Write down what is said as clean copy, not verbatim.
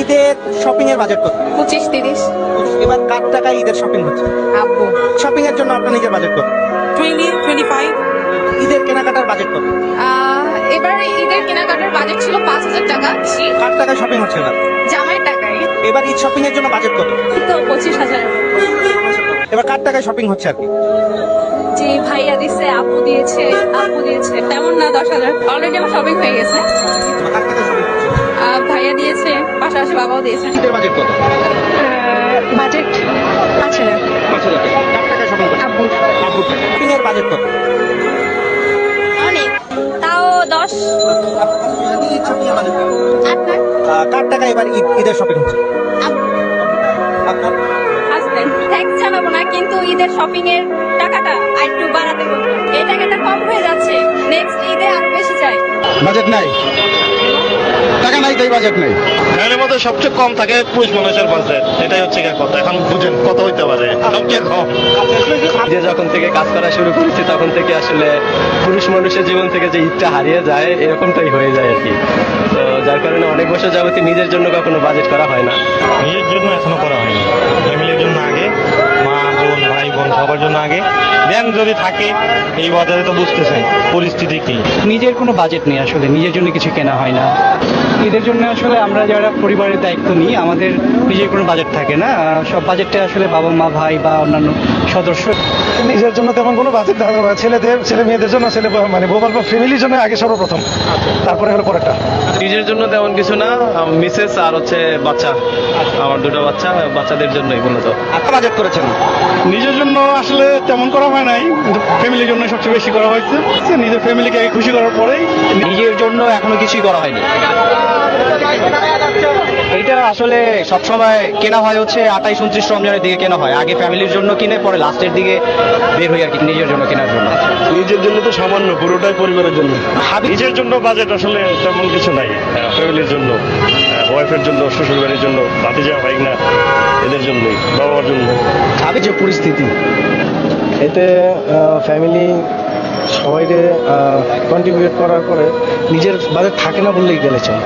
ঈদের শপিং এর বাজেট কত? 25-30। এবার কার টাকায় ঈদের শপিং হচ্ছে? আব্বু। শপিং এর জন্য আপনার নিজের বাজেট কত? 20-25। ঈদের কেনাকাটার বাজেট কত? এবার ঈদের কেনাকাটার বাজেট ছিল 5,000 টাকা। কার টাকায় শপিং হচ্ছে এবার? জামাইয়ের টাকায় এবার ঈদ শপিং এর জন্য বাজেট কত? তো 25,000। এবার কার টাকায় শপিং হচ্ছে আর কি? যে ভাইয়া দিছে, আপু দিয়েছে, তেমন না 10,000। অলরেডি আমার শপিং হয়ে গেছে। কার টাকায় শপিং হচ্ছে? ভাইয়া দিয়েছে, পাশাপাশি বাবাও দিয়েছে। ঈদের বাজেট কত? বাজেট 5,000। 5,000 টাকা। কার টাকায় শপিং করছে? আব্বু। আব্বুর টাকা। শপিং এর বাজেট কত? অনেক, তাও 10। ঈদ শপিং এর বাজেট কত? আপনার কার টাকায় এবার ঈদের শপিং হচ্ছে? আপনার হাজবেন্ড। থ্যাঙ্কস জানাবো না, কিন্তু ঈদের শপিং এর টাকাটা আরেকটু বাড়াতে বলবো। এই টাকাটা কম হয়ে যাচ্ছে, নেক্সট ঈদে আরো বেশি চাই। বাজেট নাই, টাকা নাই, তাই বাজেট নাই। ফ্যামিলির মধ্যে সবচেয়ে কম থাকে পুরুষ মানুষের বাজেট, এটাই হচ্ছে গিয়ে কথা। এখন বুঝেন কত হইতে পারে সবচেয়ে কম। যে যখন থেকে কাজ করা শুরু করেছি তখন থেকে আসলে পুরুষ মানুষের জীবন থেকে যে ঈদটা হারিয়ে যায় এরকমটাই হয়ে যায় আর কি। তো যার কারণে অনেক বছর যাবতীয় নিজের জন্য কখনো বাজেট করা হয় না। নিজের জন্য এখনো করা হয়নি, ফ্যামিলির জন্য আগে, মা বোন ভাই বোন সবার জন্য আগে, দেন যদি থাকে। এই বাজারে তো বুঝতেছেন পরিস্থিতি কি। নিজের কোনো বাজেট নেই, আসলে নিজের জন্য কিছু কেনা হয় না। ঈদের জন্য আসলে আমরা যারা পরিবারের দায়িত্ব নিই, আমাদের নিজের কোনো বাজেট থাকে না। সব বাজেটটা আসলে বাবা মা ভাই বা অন্যান্য সদস্য। নিজের জন্য তেমন কোনো বাজেট না, ছেলে মেয়েদের জন্য, মানে বউ বা ফ্যামিলির জন্য আগে সর্বপ্রথম, তারপরে হলো পরেরটা। নিজের জন্য তেমন কিছু না, মিসেস আর হচ্ছে বাচ্চা, আমার দুটো বাচ্চাদের জন্যই মূলত। আপনার বাজেট করেছেন? নিজের জন্য আসলে তেমন করা হয় নাই, কিন্তু ফ্যামিলির জন্য সবচেয়ে বেশি করা হয়েছে। নিজের ফ্যামিলিকে আগে খুশি করার পরেই। নিজের জন্য এখনো কিছুই করা হয়নি। এটা আসলে সবসময় কেনা হয় হচ্ছে 28-29 রমজানের দিকে কেনা হয়। আগে ফ্যামিলির জন্য কিনে পরে লাস্টের দিকে বের হই আর কি নিজের জন্য কেনার জন্য। নিজের জন্য তো সামান্য, পুরোটাই পরিবারের জন্য। নিজের জন্য বাজেট আসলে তেমন কিছু নাই। ফ্যামিলির জন্য, ওয়াইফের জন্য, শ্বশুর বাড়ির জন্য, ভাতিজা ভাইগনা, এদের জন্যই, বাবার জন্য। আগে যে পরিস্থিতি, এতে ফ্যামিলি সবাইকে কন্ট্রিবিউট করার পরে নিজের বাজেট থাকে না বললেই গেলে চলে।